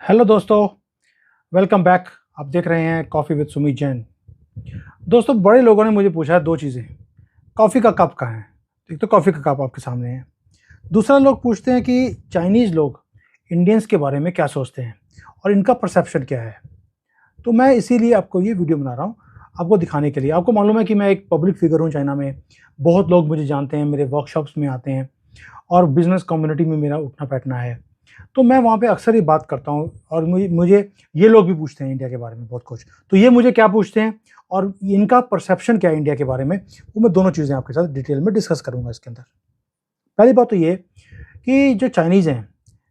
Hello दोस्तों, welcome back. आप देख रहे हैं कॉफ़ी विद सुमित जैन। दोस्तों, बड़े लोगों ने मुझे पूछा है दो चीज़ें। कॉफ़ी का कप कहाँ है? एक तो कॉफ़ी का कप आपके सामने है। दूसरा, लोग पूछते हैं कि चाइनीज़ लोग इंडियंस के बारे में क्या सोचते हैं और इनका परसेप्शन क्या है। तो मैं इसीलिए आपको ये वीडियो बना रहा हूँ, आपको दिखाने के लिए। आपको मालूम है कि मैं एक पब्लिक फिगर हूँ चाइना में। बहुत लोग मुझे जानते हैं, मेरे वर्कशॉप्स में आते हैं और बिज़नेस कम्युनिटी में मेरा उठना-बैठना है। तो मैं वहाँ पे अक्सर ही बात करता हूँ और मुझे मुझे ये लोग भी पूछते हैं इंडिया के बारे में बहुत कुछ। तो ये मुझे क्या पूछते हैं और इनका परसेप्शन क्या है इंडिया के बारे में, वो मैं दोनों चीज़ें आपके साथ डिटेल में डिस्कस करूँगा इसके अंदर। पहली बात तो ये कि जो चाइनीज़ हैं,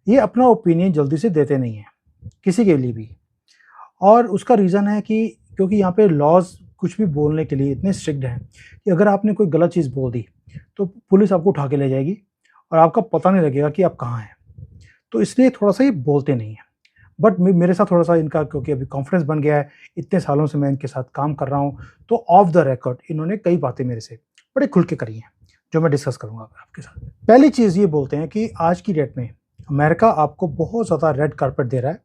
ये अपना ओपिनियन जल्दी से देते नहीं हैं, किसी के लिए भी। और उसका रीज़न है कि क्योंकि यहाँ पे लॉज़ कुछ भी बोलने के लिए इतने स्ट्रिक्ट हैं कि अगर आपने कोई गलत चीज़ बोल दी, तो पुलिस आपको उठा के ले जाएगी और आपका पता नहीं लगेगा कि आप कहाँ हैं। तो इसलिए थोड़ा-सा ये बोलते नहीं हैं। बट मेरे साथ थोड़ा-सा इनका क्योंकि अभी कॉन्फिडेंस बन गया है, इतने सालों से मैं इनके साथ काम कर रहा हूँ, तो ऑफ द रिकॉर्ड इन्होंने कई बातें मेरे से बड़े खुल के करी हैं, जो मैं डिस्कस करूँगा आपके साथ। पहली चीज़ ये बोलते हैं कि आज की डेट में अमेरिका आपको बहुत ज़्यादा रेड कार्पेट दे रहा है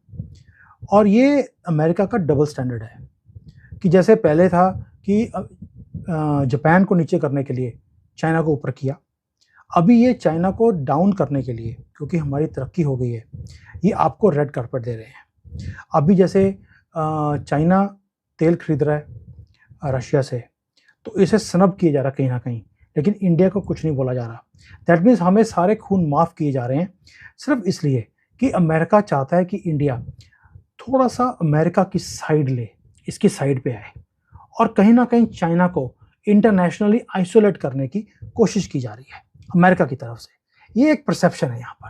और ये अमेरिका का डबल स्टैंडर्ड है कि जैसे पहले था कि जापान को नीचे करने के लिए चाइना को ऊपर किया। अभी ये चाइना को डाउन करने के लिए, क्योंकि हमारी तरक्की हो गई है, ये आपको रेड कार्पेट दे रहे हैं। अभी जैसे चाइना तेल खरीद रहा है रशिया से, तो इसे स्नब किया जा रहा है कहीं न कहीं, लेकिन इंडिया को कुछ नहीं बोला जा रहा। दैट मीन्स हमें सारे खून माफ़ किए जा रहे हैं, सिर्फ़ इसलिए कि अमेरिका चाहता है कि इंडिया थोड़ा-सा अमेरिका की साइड ले, इसकी साइड पे आए और कहीं न कहीं चाइना को इंटरनेशनली आइसोलेट करने की कोशिश की जा रही है अमेरिका की तरफ से। ये एक परसेप्शन है यहाँ पर।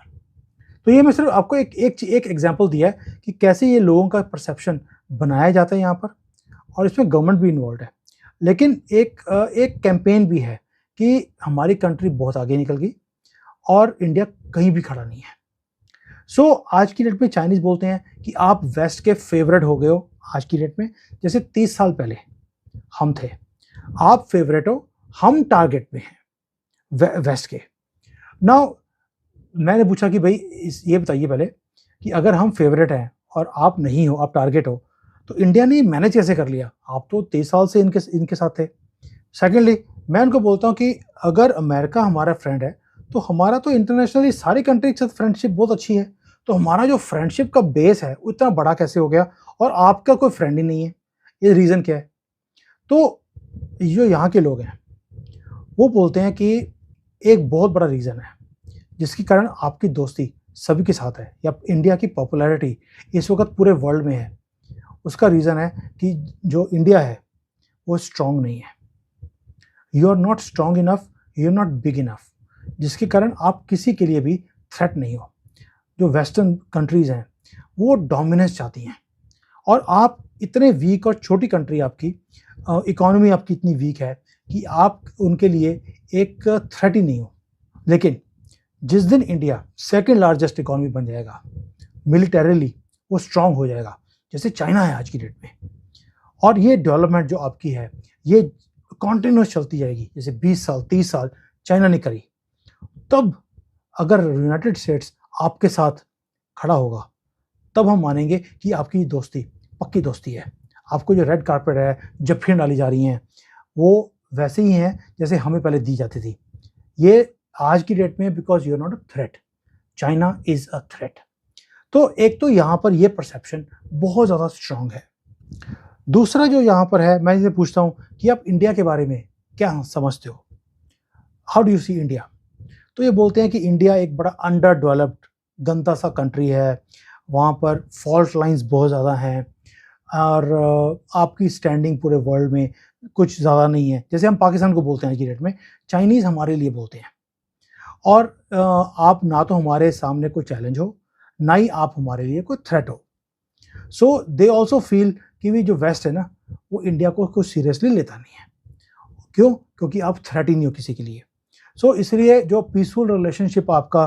तो ये मैं सिर्फ़ आपको एक एग्ज़ाम्पल दिया है कि कैसे ये लोगों का परसेप्शन बनाया जाता है यहाँ पर और इसमें गवर्नमेंट भी इन्वॉल्वड है। लेकिन एक कैंपेन भी है कि हमारी कंट्री बहुत आगे निकल गई और इंडिया कहीं भी खड़ा नहीं है। सो आज की डेट में चाइनीज़ बोलते हैं कि आप वेस्ट के फेवरेट हो गए हो आज की डेट में, जैसे 30 साल पहले हम थे। आप फेवरेट हो, हम टारगेट में हैं वेस्ट के। नाउ मैंने पूछा कि भाई ये बताइए पहले कि अगर हम फेवरेट हैं और आप नहीं हो, आप टारगेट हो, तो इंडिया ने मैनेज कैसे कर लिया? आप तो 23 साल से इनके इनके साथ थे। सेकेंडली, मैं उनको बोलता हूँ कि अगर अमेरिका हमारा फ्रेंड है, तो हमारा तो इंटरनेशनली सारी कंट्री के साथ फ्रेंडशिप बहुत अच्छी है। तो हमारा जो फ्रेंडशिप का बेस है, वो इतना बड़ा कैसे हो गया और आपका कोई फ्रेंड ही नहीं है? ये रीज़न क्या है? तो जो यहाँ के लोग हैं, वो बोलते हैं कि एक बहुत बड़ा रीज़न है जिसके कारण आपकी दोस्ती सभी के साथ है या इंडिया की पॉपुलैरिटी इस वक्त पूरे वर्ल्ड में है। उसका रीज़न है कि जो इंडिया है वो स्ट्रॉन्ग नहीं है। You are not strong enough, you are not big enough, जिसके कारण आप किसी के लिए भी थ्रेट नहीं हो। जो वेस्टर्न कंट्रीज़ हैं वो डोमिनेंस चाहती हैं और आप इतने वीक और छोटी कंट्री आपकी इकोनॉमी आपकी इतनी वीक है कि आप उनके लिए एक थ्रेट ही नहीं हो। लेकिन जिस दिन इंडिया सेकंड लार्जेस्ट इकोनॉमी बन जाएगा, मिलिटरीली वो स्ट्रांग हो जाएगा, जैसे चाइना है आज की डेट में, और ये डेवलपमेंट जो आपकी है, ये कंटिन्यूस चलती जाएगी, जैसे 20 साल 30 साल चाइना ने करी। तब अगर यूनाइटेड स्टेट्स आपके साथ खड़ा होगा, तब हम मानेंगे कि आपकी दोस्ती पक्की दोस्ती है। आपको जो रेड कार्पेट है, जफ्फियाँ डाली जा रही हैं, वो वैसे ही हैं जैसे हमें पहले दी जाती थी। ये आज की डेट में because you are not a threat, China is a threat. तो एक तो यहाँ पर ये परसेप्शन बहुत ज़्यादा स्ट्रॉन्ग है। दूसरा जो यहाँ पर है, मैं इनसे पूछता हूँ कि आप इंडिया के बारे में क्या समझते हो? How do you see India? तो ये बोलते हैं कि इंडिया एक बड़ा अंडर डेवलप्ड गंदा सा कंट्री है, वहाँ पर फॉल्ट लाइन्स बहुत ज़्यादा हैं और आपकी स्टैंडिंग पूरे वर्ल्ड में कुछ ज़्यादा नहीं है। जैसे हम पाकिस्तान को बोलते हैं आज की डेट में, चाइनीज़ हमारे लिए बोलते हैं। और आप ना तो हमारे सामने कोई चैलेंज हो, ना ही आप हमारे लिए कोई थ्रेट हो। सो दे ऑल्सो फील कि भी जो वेस्ट है ना, वो इंडिया को कुछ सीरियसली लेता नहीं है। क्यों? क्योंकि आप थ्रेट ही नहीं हो किसी के लिए। सो इसलिए जो पीसफुल रिलेशनशिप आपका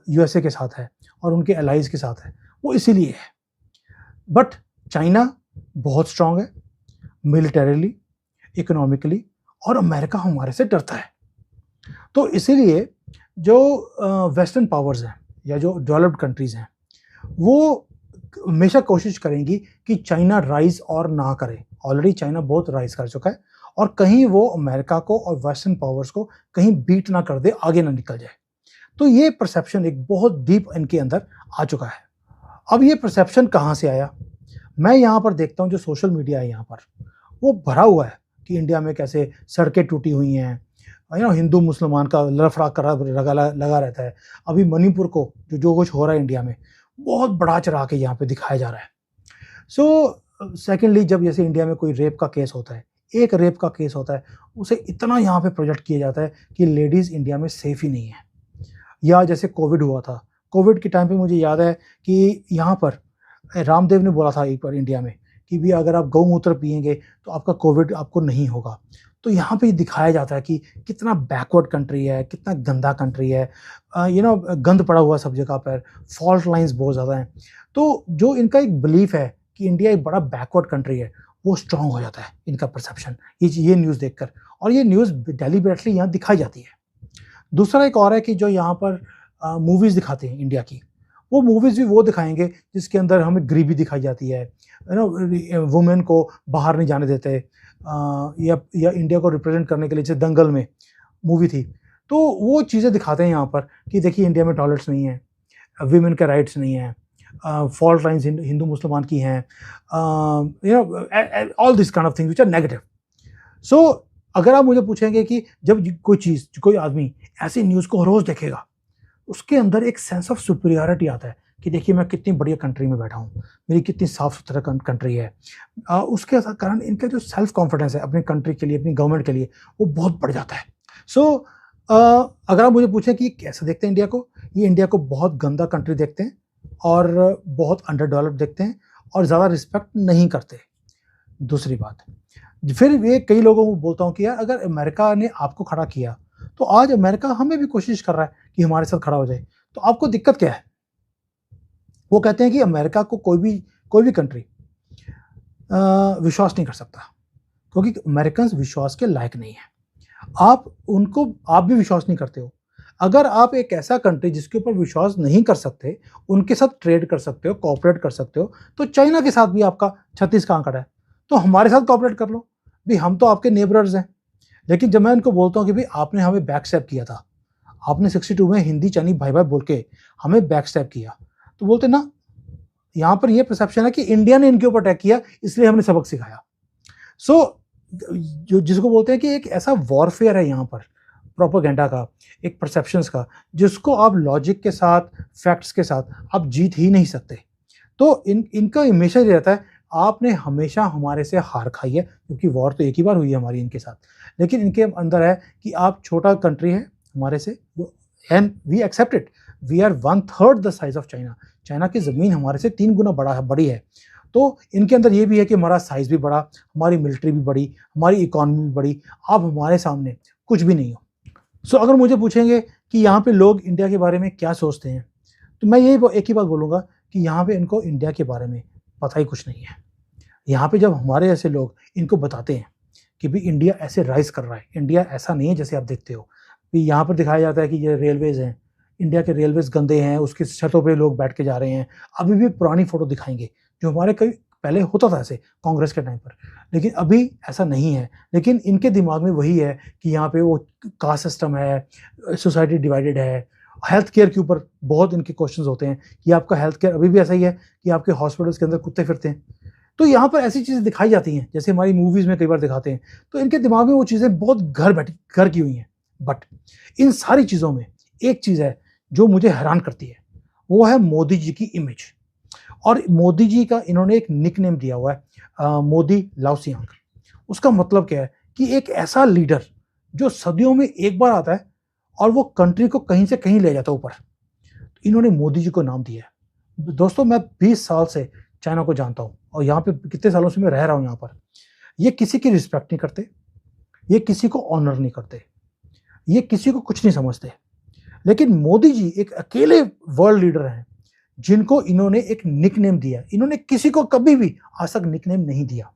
यूएसए के साथ है और उनके एलाइज़ के साथ है, वो इसीलिए है। बट चाइना बहुत स्ट्रॉन्ग है, मिलिटरीली, इकोनॉमिकली, और अमेरिका हमारे से डरता है। तो इसीलिए जो वेस्टर्न पावर्स हैं या जो डेवलप्ड कंट्रीज़ हैं, वो हमेशा कोशिश करेंगी कि चाइना राइज और ना करे। ऑलरेडी चाइना बहुत राइज कर चुका है और कहीं वो अमेरिका को और वेस्टर्न पावर्स को कहीं बीट ना कर दे, आगे ना निकल जाए। तो ये परसेप्शन एक बहुत डीप इनके अंदर आ चुका है। अब ये परसेप्शन कहाँ से आया? मैं यहाँ पर देखता हूँ जो सोशल मीडिया है यहाँ पर, वो भरा हुआ है कि इंडिया में कैसे सड़कें टूटी हुई हैं, हिंदू मुसलमान का लफड़ा करा लगा रहता है। अभी मणिपुर को जो कुछ हो रहा है इंडिया में, बहुत बढ़ा चढ़ा के यहाँ पे दिखाया जा रहा है। सो सेकेंडली, जब जैसे इंडिया में कोई रेप का केस होता है, एक रेप का केस होता है, उसे इतना यहाँ पे प्रोजेक्ट किया जाता है कि लेडीज़ इंडिया में सेफ ही नहीं है। या जैसे कोविड हुआ था, कोविड के टाइम पे मुझे याद है कि यहाँ पर रामदेव ने बोला था एक बार इंडिया में कि भी अगर आप गौमूत्र पिएंगे तो आपका कोविड आपको नहीं होगा। तो यहाँ पे दिखाया जाता है कि कितना बैकवर्ड कंट्री है, कितना गंदा कंट्री है, गंद पड़ा हुआ सब जगह पर, फॉल्ट लाइंस बहुत ज़्यादा हैं। तो जो इनका एक बिलीफ है कि इंडिया एक बड़ा बैकवर्ड कंट्री है, वो स्ट्रांग हो जाता है इनका परसेप्शन ये न्यूज़ देखकर, और ये न्यूज़ डेलिबरेटली यहाँ दिखाई जाती है। दूसरा एक और है कि जो यहाँ पर मूवीज़ दिखाते हैं इंडिया की, वो मूवीज़ भी वो दिखाएंगे जिसके अंदर हमें गरीबी दिखाई जाती है, वुमेन को बाहर नहीं जाने देते, या इंडिया को रिप्रेजेंट करने के लिए, जैसे दंगल में मूवी थी, तो वो चीज़ें दिखाते हैं यहाँ पर कि देखिए इंडिया में टॉयलेट्स नहीं है, वीमेन के राइट्स नहीं है, फॉल्ट लाइन्स हिंदू मुसलमान की हैं, all this kind of things which are negative. So अगर आप मुझे पूछेंगे कि जब कोई आदमी ऐसी न्यूज़ को रोज़ देखेगा, उसके अंदर एक सेंस ऑफ सुपीरियरिटी आता है कि देखिए मैं कितनी बढ़िया कंट्री में बैठा हूँ, मेरी कितनी साफ़ सुथरा कंट्री है। उसके कारण इनका जो सेल्फ कॉन्फिडेंस है अपनी कंट्री के लिए, अपनी गवर्नमेंट के लिए, वो बहुत बढ़ जाता है। सो अगर आप मुझे पूछें कि कैसे देखते हैं इंडिया को, ये इंडिया को बहुत गंदा कंट्री देखते हैं और बहुत अंडर डेवलप्ड देखते हैं और ज़्यादा रिस्पेक्ट नहीं करते। दूसरी बात, फिर ये कई लोगों को बोलता हूँ कि यार अगर अमेरिका ने आपको खड़ा किया, तो आज अमेरिका हमें भी कोशिश कर रहा है कि हमारे साथ खड़ा हो जाए, तो आपको दिक्कत क्या है? वो कहते हैं कि अमेरिका को कोई भी कंट्री विश्वास नहीं कर सकता, क्योंकि अमेरिकन विश्वास के लायक नहीं है। आप भी विश्वास नहीं करते हो। अगर आप एक ऐसा कंट्री जिसके ऊपर विश्वास नहीं कर सकते, उनके साथ ट्रेड कर सकते हो, कोऑपरेट कर सकते हो, तो चाइना के साथ भी आपका 36 का आंकड़ा है, तो हमारे साथ कोऑपरेट कर लो भी, हम तो आपके नेबरर्स हैं। लेकिन जब मैं उनको बोलता हूँ कि भाई आपने हमें बैक स्टैप किया था, आपने 62 में हिंदी चाइनी भाई भाई बोल के हमें बैक स्टैप किया, तो बोलते ना, यहाँ पर ये परसेप्शन है कि इंडिया ने इनके ऊपर अटैक किया इसलिए हमने सबक सिखाया। सो जो जिसको बोलते हैं कि एक ऐसा वॉरफेयर है यहाँ पर, प्रोपेगेंडा का, एक परसेप्शंस का, जिसको आप लॉजिक के साथ, फैक्ट्स के साथ आप जीत ही नहीं सकते। तो इनका हमेशा ये रहता है, आपने हमेशा हमारे से हार खाई है, क्योंकि वॉर तो एक ही बार हुई है हमारी इनके साथ, लेकिन इनके अंदर है कि आप छोटा कंट्री है हमारे से, and we accept it, we are 1/3 the size of China. China की ज़मीन हमारे से 3 गुना बड़ी है। तो इनके अंदर ये भी है कि हमारा साइज़ भी बड़ा, हमारी मिलिट्री भी बड़ी, हमारी इकॉनमी भी बड़ी, आप हमारे सामने कुछ भी नहीं हो। सो अगर मुझे पूछेंगे कि यहाँ पे लोग इंडिया के बारे में क्या सोचते हैं, तो मैं एक ही बात बोलूँगा कि यहाँ पे इनको इंडिया के बारे में पता ही कुछ नहीं है। यहाँ पे जब हमारे ऐसे लोग इनको बताते हैं कि भाई इंडिया ऐसे राइज़ कर रहा है, इंडिया ऐसा नहीं है जैसे आप देखते हो, कि यहाँ पर दिखाया जाता है कि ये रेलवेज़ हैं, इंडिया के रेलवेज़ गंदे हैं, उसकी छतों पे लोग बैठ के जा रहे हैं। अभी भी पुरानी फ़ोटो दिखाएँगे, जो हमारे कई पहले होता था ऐसे कांग्रेस के टाइम पर, लेकिन अभी ऐसा नहीं है। लेकिन इनके दिमाग में वही है कि यहाँ पे वो कास्ट सिस्टम है, सोसाइटी डिवाइडेड है। हेल्थ केयर के ऊपर बहुत इनके क्वेश्चंस होते हैं कि आपका हेल्थ केयर अभी भी ऐसा ही है कि आपके हॉस्पिटल्स के अंदर कुत्ते फिरते हैं। तो यहाँ पर ऐसी चीज़ें दिखाई जाती हैं, जैसे हमारी मूवीज़ में कई बार दिखाते हैं, तो इनके दिमाग में वो चीज़ें बहुत घर की हुई हैं। बट इन सारी चीज़ों में एक चीज़ है जो मुझे हैरान करती है, वो है मोदी जी की इमेज। और मोदी जी का इन्होंने एक निकनेम दिया हुआ है, मोदी लाओसियांग। उसका मतलब क्या है कि एक ऐसा लीडर जो सदियों में एक बार आता है और वो कंट्री को कहीं से कहीं ले जाता है ऊपर। तो इन्होंने मोदी जी को नाम दिया है। दोस्तों, मैं 20 साल से चाइना को जानता हूँ और यहाँ पे कितने सालों से मैं रह रहा हूँ यहाँ पर। ये किसी की रिस्पेक्ट नहीं करते, ये किसी को ऑनर नहीं करते, ये किसी को कुछ नहीं समझते। लेकिन मोदी जी एक अकेले वर्ल्ड लीडर हैं जिनको इन्होंने एक निकनेम दिया। इन्होंने किसी को कभी भी आज तक निकनेम नहीं दिया।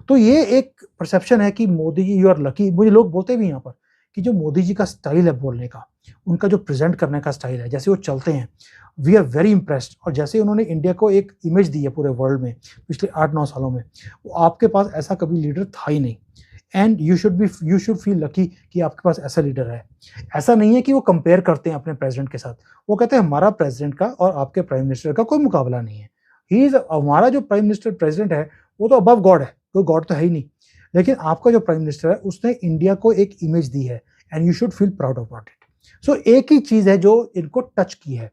तो ये एक परसेप्शन है कि Modi ji you are lucky. मुझे लोग बोलते भी यहाँ पर कि जो मोदी जी का स्टाइल है बोलने का, उनका जो प्रेजेंट करने का स्टाइल है, जैसे वो चलते हैं, वी आर वेरी इम्प्रेस्ड। और जैसे उन्होंने इंडिया को एक इमेज दी है पूरे वर्ल्ड में पिछले 8-9 सालों में, वो आपके पास ऐसा कभी लीडर था ही नहीं। And you should feel lucky कि आपके पास ऐसा लीडर है। ऐसा नहीं है कि वो कंपेयर करते हैं अपने प्रेसिडेंट के साथ, वो कहते हैं हमारा प्रेसिडेंट का और आपके प्राइम मिनिस्टर का कोई मुकाबला नहीं है। ही इज हमारा जो प्राइम मिनिस्टर प्रेसिडेंट है वो तो अबव गॉड है, कोई गॉड तो है ही नहीं। लेकिन आपका जो प्राइम मिनिस्टर है उसने इंडिया को एक इमेज दी है and you should feel proud about it. So एक ही चीज है जो इनको टच की है,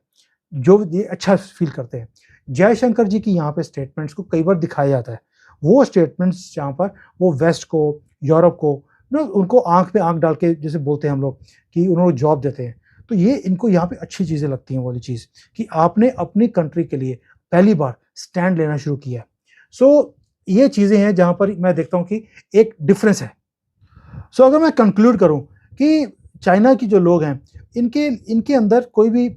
जो ये अच्छा फील करते हैं। जयशंकर जी की यहाँ पे स्टेटमेंट्स को कई बार दिखाया जाता है, वो स्टेटमेंट्स जहाँ पर वो वेस्ट को, यूरोप को उनको आंख पे आंख डाल के जैसे बोलते हैं हम लोग कि उन्होंने जॉब देते हैं, तो ये इनको यहाँ पे अच्छी चीजें लगती हैं। वाली चीज कि आपने अपनी कंट्री के लिए पहली बार स्टैंड लेना शुरू किया। सो ये चीजें हैं जहां पर मैं देखता हूं कि एक डिफरेंस है। सो अगर मैं कंक्लूड करूं कि चाइना की जो लोग हैं, इनके इनके अंदर कोई भी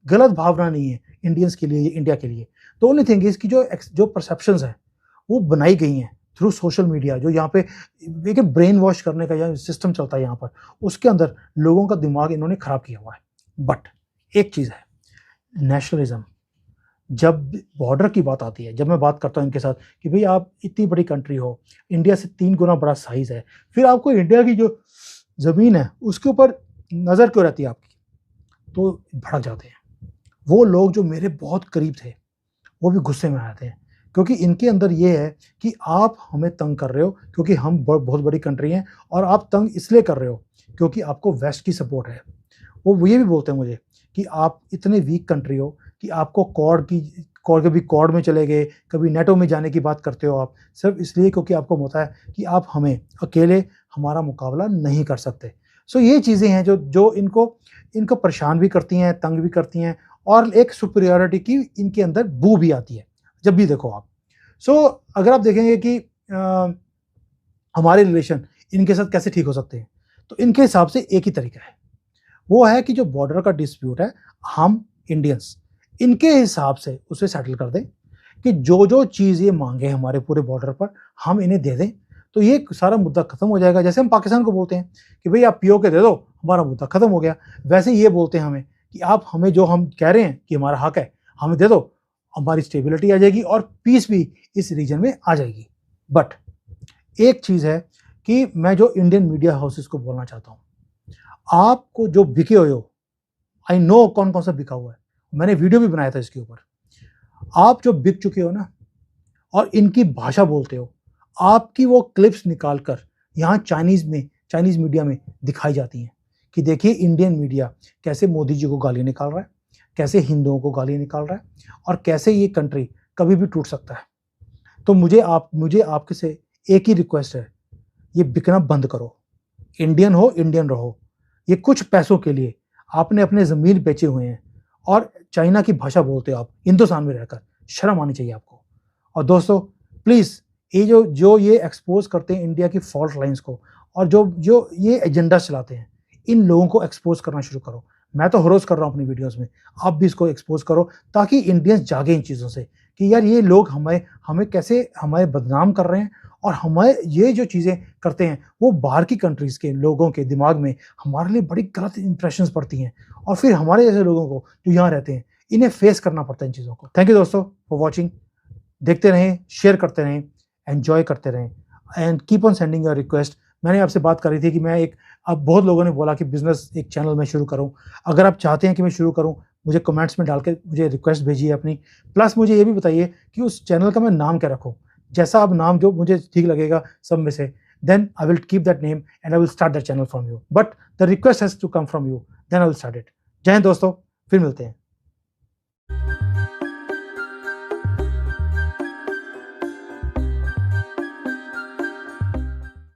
गलत भावना नहीं है इंडियंस के लिए, इंडिया के लिए। तो ओनली थिंग इसकी जो परसेप्शंस है वो बनाई गई हैं थ्रू सोशल मीडिया, जो यहाँ पे देखिए ब्रेन वॉश करने का या सिस्टम चलता है यहाँ पर, उसके अंदर लोगों का दिमाग इन्होंने खराब किया हुआ है। बट एक चीज़ है, नेशनलिज्म। जब बॉर्डर की बात आती है, जब मैं बात करता हूँ इनके साथ कि भाई आप इतनी बड़ी कंट्री हो, इंडिया से 3 गुना बड़ा साइज है, फिर आपको इंडिया की जो ज़मीन है उसके ऊपर नज़र क्यों रहती है आपकी, तो भड़क जाते हैं। वो लोग जो मेरे बहुत करीब थे वो भी गुस्से में आते हैं, क्योंकि इनके अंदर ये है कि आप हमें तंग कर रहे हो क्योंकि हम बहुत बड़ी कंट्री हैं, और आप तंग इसलिए कर रहे हो क्योंकि आपको वेस्ट की सपोर्ट है। वो ये भी बोलते हैं मुझे कि आप इतने वीक कंट्री हो कि आपको कभी कॉड में चले गए, कभी नेटो में जाने की बात करते हो आप, सिर्फ इसलिए क्योंकि आपको पता है कि आप हमें अकेले हमारा मुकाबला नहीं कर सकते। सो ये चीज़ें हैं जो इनको परेशान भी करती हैं, तंग भी करती हैं, और एक सुपीरियरिटी की इनके अंदर बू भी आती है जब भी देखो आप। सो अगर आप देखेंगे कि हमारे रिलेशन इनके साथ कैसे ठीक हो सकते हैं, तो इनके हिसाब से एक ही तरीका है, वो है कि जो बॉर्डर का डिस्प्यूट है, हम इंडियंस इनके हिसाब से उसे सेटल कर दें कि जो चीज़ ये मांगे हमारे पूरे बॉर्डर पर हम इन्हें दे दें, तो ये सारा मुद्दा खत्म हो जाएगा। जैसे हम पाकिस्तान को बोलते हैं कि भाई आप पीओके दे दो, हमारा मुद्दा खत्म हो गया, वैसे ये बोलते हैं हमें कि आप हमें जो हम कह रहे हैं कि हमारा हक है हमें दे दो, हमारी स्टेबिलिटी आ जाएगी और पीस भी इस रीजन में आ जाएगी। बट एक चीज़ है कि मैं जो इंडियन मीडिया हाउसेस को बोलना चाहता हूँ, आपको जो बिके हुए हो, आई नो कौन कौन सा बिका हुआ है, मैंने वीडियो भी बनाया था इसके ऊपर। आप जो बिक चुके हो ना और इनकी भाषा बोलते हो, आपकी वो क्लिप्स निकाल कर यहाँ चाइनीज मीडिया में दिखाई जाती हैं कि देखिए इंडियन मीडिया कैसे मोदी जी को गाली निकाल रहा है, कैसे हिंदुओं को गाली निकाल रहा है, और कैसे ये कंट्री कभी भी टूट सकता है। तो मुझे आपके से एक ही रिक्वेस्ट है, ये बिकना बंद करो। इंडियन हो, इंडियन रहो। ये कुछ पैसों के लिए आपने अपने ज़मीन बेचे हुए हैं और चाइना की भाषा बोलते हो आप हिंदुस्तान में रहकर, शर्म आनी चाहिए आपको। और दोस्तों प्लीज़, ये जो ये एक्सपोज करते हैं इंडिया की फॉल्ट लाइंस को, और जो ये एजेंडा चलाते हैं, इन लोगों को एक्सपोज करना शुरू करो। मैं तो हर रोज़ कर रहा हूँ अपनी वीडियोस में, आप भी इसको एक्सपोज करो ताकि इंडियंस जागे इन चीज़ों से कि यार ये लोग हमें कैसे हमारे बदनाम कर रहे हैं, और हमें ये जो चीज़ें करते हैं वो बाहर की कंट्रीज़ के लोगों के दिमाग में हमारे लिए बड़ी गलत इंप्रेशंस पड़ती हैं, और फिर हमारे जैसे लोगों को जो यहाँ रहते हैं इन्हें फेस करना पड़ता है इन चीज़ों को। थैंक यू दोस्तों फॉर वॉचिंग। देखते रहें, शेयर करते रहें, एन्जॉय करते रहें, and keep on sending your request. मैंने आपसे बात करी थी कि मैं अब बहुत लोगों ने बोला कि बिज़नेस एक चैनल में शुरू करूं। अगर आप चाहते हैं कि मैं शुरू करूं, मुझे कमेंट्स में डाल के मुझे रिक्वेस्ट भेजिए अपनी। प्लस मुझे ये भी बताइए कि उस चैनल का मैं नाम क्या रखूं। जैसा आप नाम जो मुझे ठीक लगेगा सब में से, then I will keep that name and I will start that channel from you, but the request has to come from you, then I will start it. जय हिंद दोस्तों, फिर मिलते हैं।